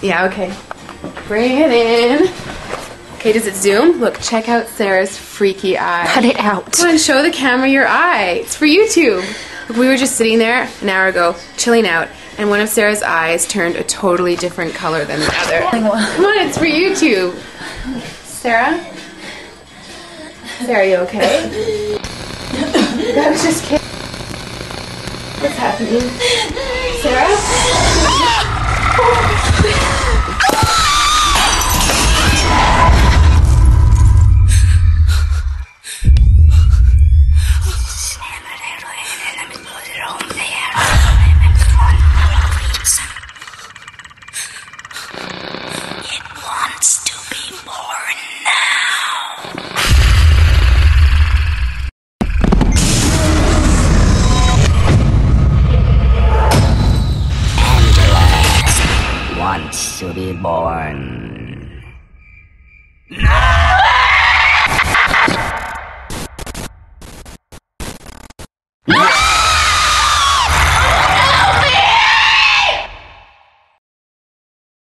Yeah, okay. Bring it in. Okay, does it zoom? Look, check out Sarah's freaky eye. Cut it out. Come on, show the camera your eye. It's for YouTube. Look, we were just sitting there an hour ago, chilling out, and one of Sarah's eyes turned a totally different color than the other. Come on, it's for YouTube. Sarah? Sarah, you okay? I was just kidding. What's happening? Sarah? It wants to be born now. Angela wants to be born